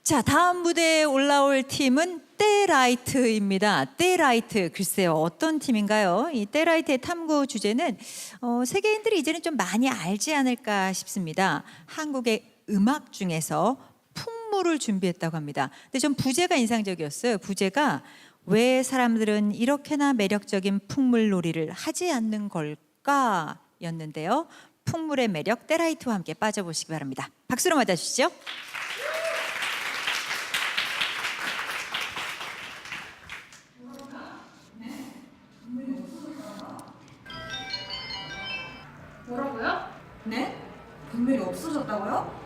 자, 다음 무대에 올라올 팀은 떼라이트입니다. 떼라이트, 글쎄요, 어떤 팀인가요? 이 떼라이트의 탐구 주제는 세계인들이 이제는 좀 많이 알지 않을까 싶습니다. 한국의 음악 중에서 풍물을 준비했다고 합니다. 근데 좀 부제가 인상적이었어요. 부제가 왜 사람들은 이렇게나 매력적인 풍물놀이를 하지 않는 걸까? 였는데요. 풍물의 매력 떼라이트와 함께 빠져보시기 바랍니다. 박수로 맞아주시죠. 뭐라고요? 네? 분명히 없어졌다고요?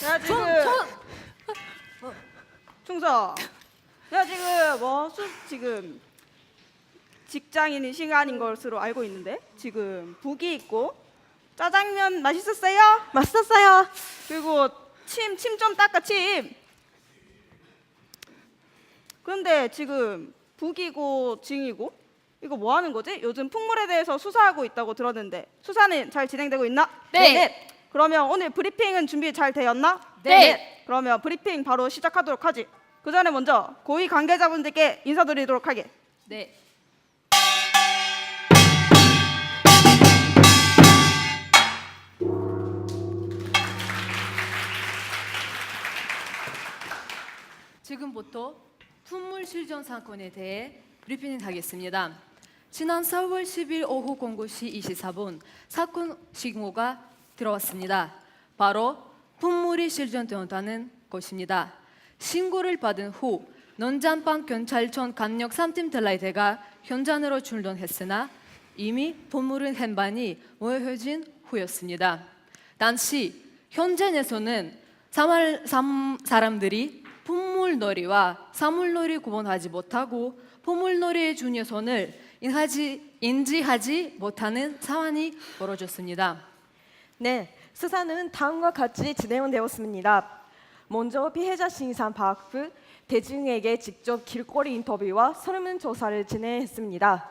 야 지금 충서 야 지금 지금 직장인 시간인 것으로 알고 있는데 지금 북이 있고 짜장면 맛있었어요? 맛있었어요. 그리고 침 좀 닦아 침. 그런데 지금 북이고 징이고 이거 뭐 하는 거지? 요즘 풍물에 대해서 수사하고 있다고 들었는데 수사는 잘 진행되고 있나? 네. 그러면 오늘 브리핑은 준비 잘 되었나? 네. 그러면 브리핑 바로 시작하도록 하지. 그 전에 먼저 고위 관계자분들께 인사드리도록 하게. 네. 지금부터 풍물 실종 사건에 대해 브리핑 하겠습니다. 지난 4월 10일 오후 09시 24분 사건 신고가 들어왔습니다. 바로 풍물이 실종되었다는 것입니다. 신고를 받은 후 논산방 경찰청 강력 3팀 텔라이트가 현장으로 출동했으나 이미 풍물은 현반이 모여진 후였습니다. 당시 현장에서는 사람들이 풍물놀이와 사물놀이 구분하지 못하고 풍물놀이의 중요성을 인지하지 못하는 상황이 벌어졌습니다. 네, 수사는 다음과 같이 진행되었습니다. 먼저 피해자 신상 파악 후 대중에게 직접 길거리 인터뷰와 설문조사를 진행했습니다.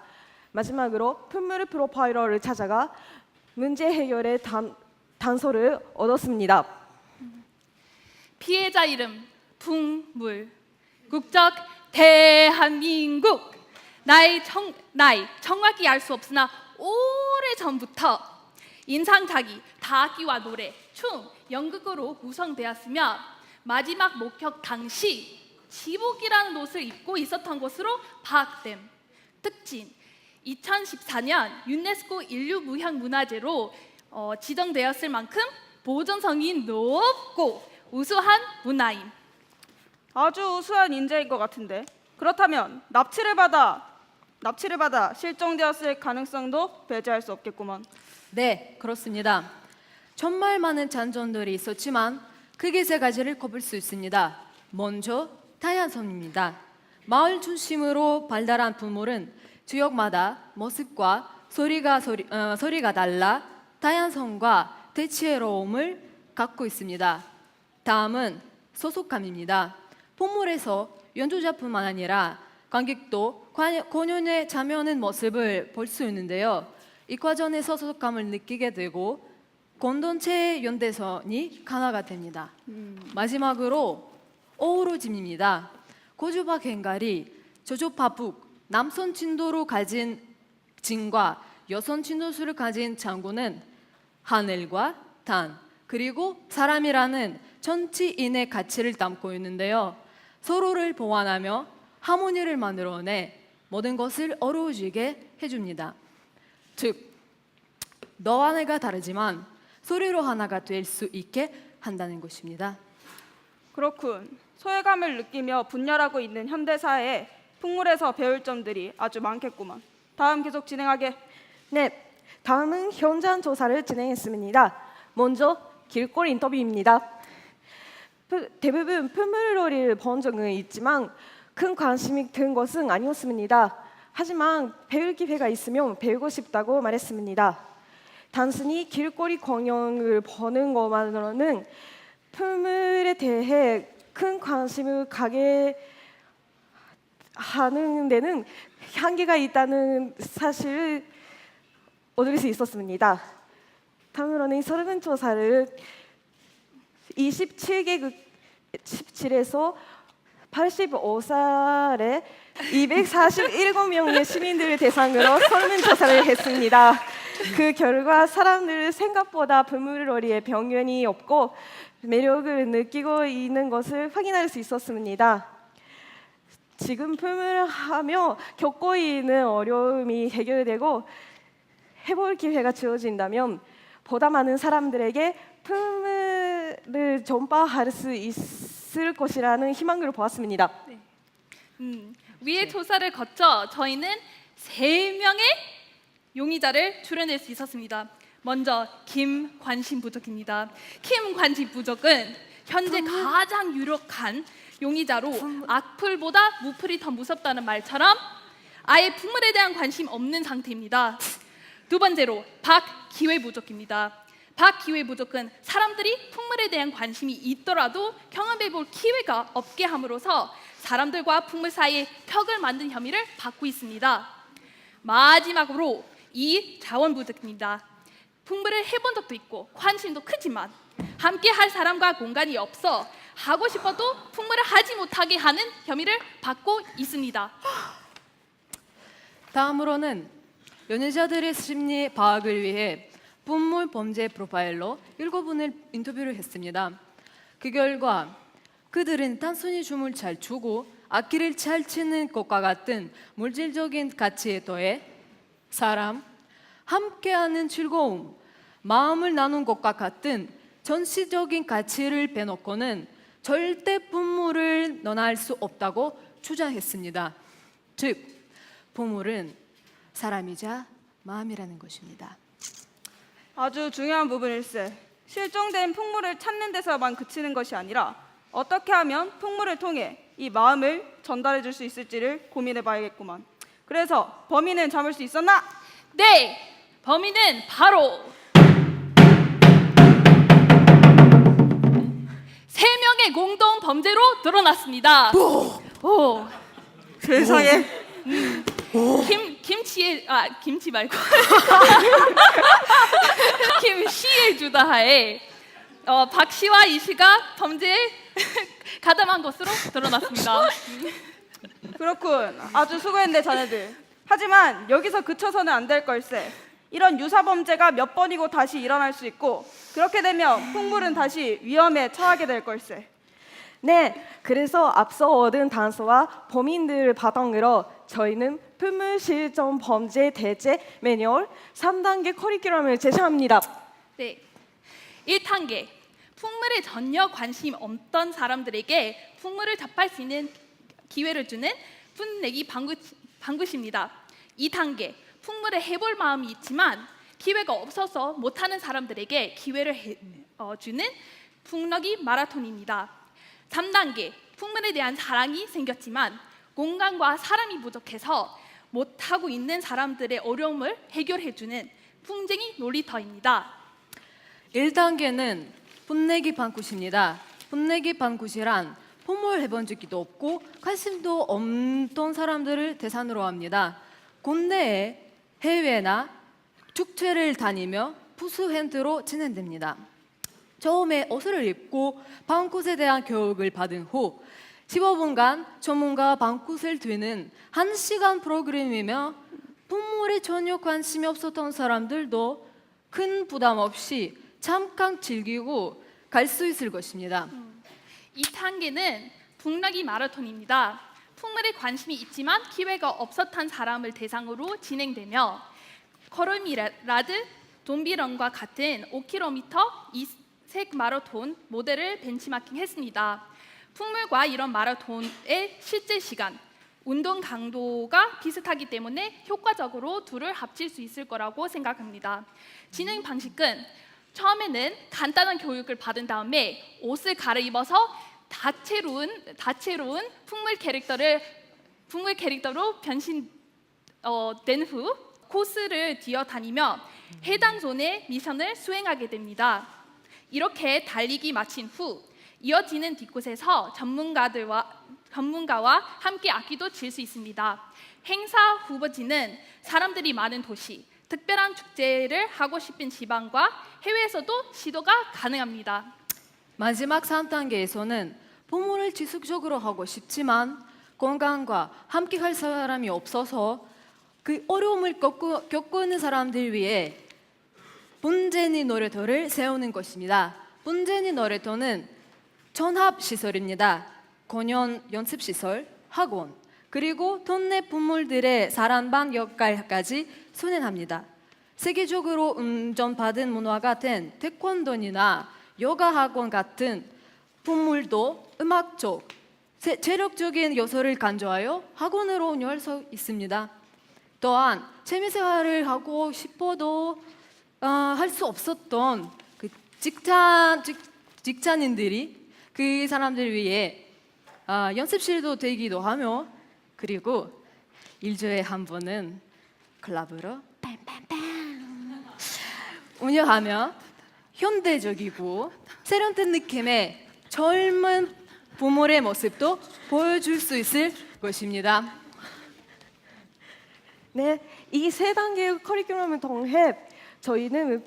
마지막으로 풍물 프로파일러를 찾아가 문제 해결의 단서를 얻었습니다. 피해자 이름 풍물, 국적 대한민국, 나이 정확히 알 수 없으나 오래전부터 인상착의, 다기와 노래, 춤, 연극으로 구성되었으며 마지막 목격 당시 지복이라는 옷을 입고 있었던 것으로 파악됨. 특징, 2014년 유네스코 인류무형문화재로 지정되었을 만큼 보존성이 높고 우수한 문화임. 아주 우수한 인재인 것 같은데. 그렇다면 납치를 받아 실종되었을 가능성도 배제할 수 없겠구먼. 네, 그렇습니다. 정말 많은 잔존들이 있었지만 크게 세 가지를 꼽을 수 있습니다. 먼저 다양성입니다. 마을 중심으로 발달한 풍물은 지역마다 모습과 소리가 달라 다양성과 대체로움을 갖고 있습니다. 다음은 소속감입니다. 풍물에서 연주자뿐만 아니라 관객도 공연에 참여하는 모습을 볼 수 있는데요. 이 과정에서 소속감을 느끼게 되고 공동체 연대선이 하나가 됩니다. 마지막으로 어우러짐입니다. 고주박 행갈이 저조파 북 남선 진도로 가진 진과 여선 진도수를 가진 장구는 하늘과 단 그리고 사람이라는 전치인의 가치를 담고 있는데요. 서로를 보완하며 하모니를 만들어내 모든 것을 어우러지게 해줍니다. 즉, 너와 내가 다르지만 소리로 하나가 될 수 있게 한다는 것입니다. 그렇군. 소외감을 느끼며 분열하고 있는 현대사회에 풍물에서 배울 점들이 아주 많겠구만. 다음 계속 진행하게. 네, 다음은 현장 조사를 진행했습니다. 먼저 길거리 인터뷰입니다. 대부분 풍물놀이를 본 적은 있지만 큰 관심이 든 것은 아니었습니다. 하지만 배울 기회가 있으면 배우고 싶다고 말했습니다. 단순히 길거리 공연을 보는 것만으로는 풍물에 대해 큰 관심을 가게 하는 데는 한계가 있다는 사실을 얻을 수 있었습니다. 다음으로는 설문조사를 27개국 17에서 85살의 247명의 시민들을 대상으로 설문조사를 했습니다. 그 결과 사람들은 생각보다 풍물놀이에 병변이 없고 매력을 느끼고 있는 것을 확인할 수 있었습니다. 지금 풍물하며 겪고 있는 어려움이 해결되고 해볼 기회가 주어진다면 보다 많은 사람들에게 풍물을 전파할 수 있을 것이라는 희망을 보았습니다. 위의 조사를 거쳐 저희는 3명의 용의자를 추려낼 수 있었습니다. 먼저 김관심 부족입니다. 김관심 부족은 현재 가장 유력한 용의자로 악플보다 무플이 더 무섭다는 말처럼 아예 풍물에 대한 관심 없는 상태입니다. 두 번째로 박기회 부족입니다. 박기회 부족은 사람들이 풍물에 대한 관심이 있더라도 경험해볼 기회가 없게 함으로써 사람들과 풍물 사이에 벽을 만든 혐의를 받고 있습니다. 마지막으로 이자원 부족입니다. 풍물을 해본 적도 있고 관심도 크지만 함께 할 사람과 공간이 없어 하고 싶어도 풍물을 하지 못하게 하는 혐의를 받고 있습니다. 다음으로는 연애자들의 심리 파악을 위해 풍물 범죄 프로파일러 7분을 인터뷰를 했습니다. 그 결과 그들은 단순히 춤을 잘 추고 악기를 잘 치는 것과 같은 물질적인 가치에 더해 사람, 함께하는 즐거움, 마음을 나눈 것과 같은 전시적인 가치를 빼놓고는 절대 풍물을 논할 수 없다고 주장했습니다. 즉, 풍물은 사람이자 마음이라는 것입니다. 아주 중요한 부분일세. 실종된 풍물을 찾는 데서만 그치는 것이 아니라 어떻게 하면 풍물을 통해 이 마음을 전달해 줄 수 있을지를 고민해 봐야겠구만. 그래서 범인은 잡을 수 있었나? 네, 범인은 바로 3명의 공동 범죄로 드러났습니다. 오, 세상에. 김치 말고 김씨의 주다하에 박 씨와 이 씨가 범죄에 가담한 것으로 드러났습니다. 그렇군. 아주 수고했네 자네들. 하지만 여기서 그쳐서는 안 될 걸세. 이런 유사 범죄가 몇 번이고 다시 일어날 수 있고 그렇게 되면 풍물은 다시 위험에 처하게 될 걸세. 네, 그래서 앞서 얻은 단서와 범인들을 바탕으로 저희는 풍물 실종 범죄 대체 매뉴얼 3단계 커리큘럼을 제시합니다. 네, 1단계 풍물에 전혀 관심 없던 사람들에게 풍물을 접할 수 있는 기회를 주는 풋내기 방굿입니다. 2단계 풍물에 해볼 마음이 있지만 기회가 없어서 못하는 사람들에게 기회를 주는 풍러기 마라톤입니다. 3단계 풍물에 대한 사랑이 생겼지만 공간과 사람이 부족해서 못하고 있는 사람들의 어려움을 해결해주는 풍쟁이 놀이터입니다. 1단계는 풋내기 방굿입니다. 풋내기 방굿이란 풍물 해본 적도 없고 관심도 없던 사람들을 대상으로 합니다. 국내에 해외나 축제를 다니며 부수 행태로 진행됩니다. 처음에 옷을 입고 방꽃에 대한 교육을 받은 후 15분간 전문가 방꽃을 뒤는 1시간 프로그램이며 풍물에 전혀 관심이 없었던 사람들도 큰 부담 없이 잠깐 즐기고 갈 수 있을 것입니다. 이 단계는 풍나기 마라톤입니다. 풍물에 관심이 있지만 기회가 없었던 사람을 대상으로 진행되며 걸음이라드 돈비런과 같은 5km 이색 마라톤 모델을 벤치마킹했습니다. 풍물과 이런 마라톤의 실제 시간, 운동 강도가 비슷하기 때문에 효과적으로 둘을 합칠 수 있을 거라고 생각합니다. 진행 방식은 처음에는 간단한 교육을 받은 다음에 옷을 갈아입어서 다채로운 풍물 캐릭터로 변신된 후 코스를 뛰어다니며 해당 존의 미션을 수행하게 됩니다. 이렇게 달리기 마친 후 이어지는 뒷곳에서 전문가와 함께 악기도 칠 수 있습니다. 행사 후보지는 사람들이 많은 도시, 특별한 축제를 하고 싶은 지방과 해외에서도 시도가 가능합니다. 마지막 3단계에서는 부모를 지속적으로 하고 싶지만 건강과 함께 갈 사람이 없어서 그 어려움을 겪는 사람들 위해 본제니 놀이터를 세우는 것입니다. 본제니 놀이터는 전합시설입니다. 공연 연습시설, 학원, 그리고 동네 부모들의 사랑방 역할까지 수행합니다. 세계적으로 인정받은 문화 같은 태권도나 요가 학원 같은 부모도 음악적, 체력적인 요소를 강조하여 학원으로 운영할 수 있습니다. 또한 취미생활을 하고 싶어도 할 수 없었던 그 직장인들이 그 사람들 위해 연습실도 되기도 하며 그리고 일주일에 한 번은 클럽으로 운영하며 현대적이고 세련된 느낌의 젊은 부모의 모습도 보여줄 수 있을 것입니다. 네, 이 세 단계의 커리큘럼을 통해 저희는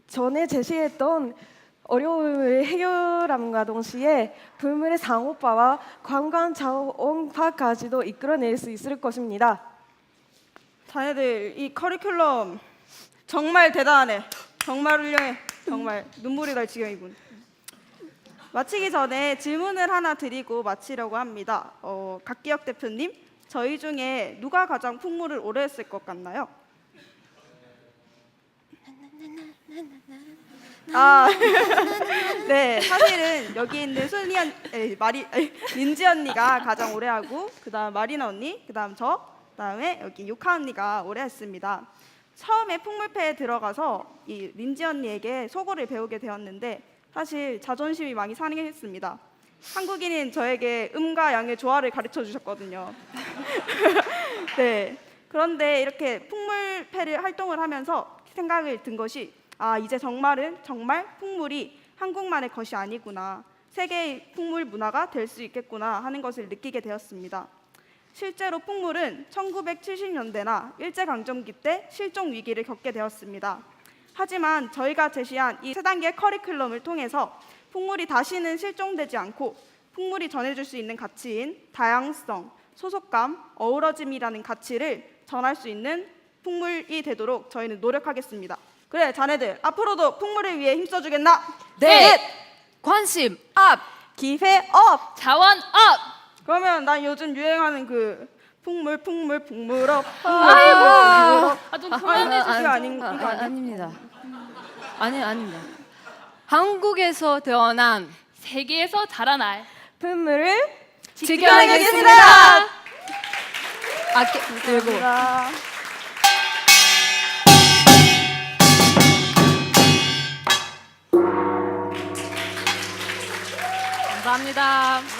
전에 제시했던 어려움을 해결함과 동시에 불물의 상호화와 관광 자원화까지도 이끌어낼 수 있을 것입니다. 자네들 이 커리큘럼 정말 대단하네. 정말 훌륭해. 정말 눈물이 날 지경이군. 마치기 전에 질문을 하나 드리고 마치려고 합니다. 각기혁 대표님, 저희 중에 누가 가장 풍물을 오래 했을 것 같나요? 네, 사실은 여기 있는 민지 언니가 가장 오래 하고 그다음 마리나 언니, 그다음 그다음에 여기 유카 언니가 오래 했습니다. 처음에 풍물패에 들어가서 이 민지 언니에게 속어를 배우게 되었는데 사실 자존심이 많이 상했습니다. 한국인인 저에게 음과 양의 조화를 가르쳐 주셨거든요. 네, 그런데 이렇게 풍물패를 활동을 하면서 생각을 든 것이 이제 정말 풍물이 한국만의 것이 아니구나, 세계의 풍물 문화가 될 수 있겠구나 하는 것을 느끼게 되었습니다. 실제로 풍물은 1970년대나 일제강점기 때 실종 위기를 겪게 되었습니다. 하지만 저희가 제시한 이 세 단계의 커리큘럼을 통해서 풍물이 다시는 실종되지 않고 풍물이 전해줄 수 있는 가치인 다양성, 소속감, 어우러짐이라는 가치를 전할 수 있는 풍물이 되도록 저희는 노력하겠습니다. 그래, 자네들 앞으로도 풍물을 위해 힘써주겠나? 네! 관심 업! 기회 업! 자원 업! 그러면 난 요즘 유행하는 그 풍물업 좀 그만해 주세요. 아닙니다. 아닙니다. 한국에서 태어난 세계에서 자라날 풍물을 지켜내겠습니다. 들고 감사합니다. 감사합니다.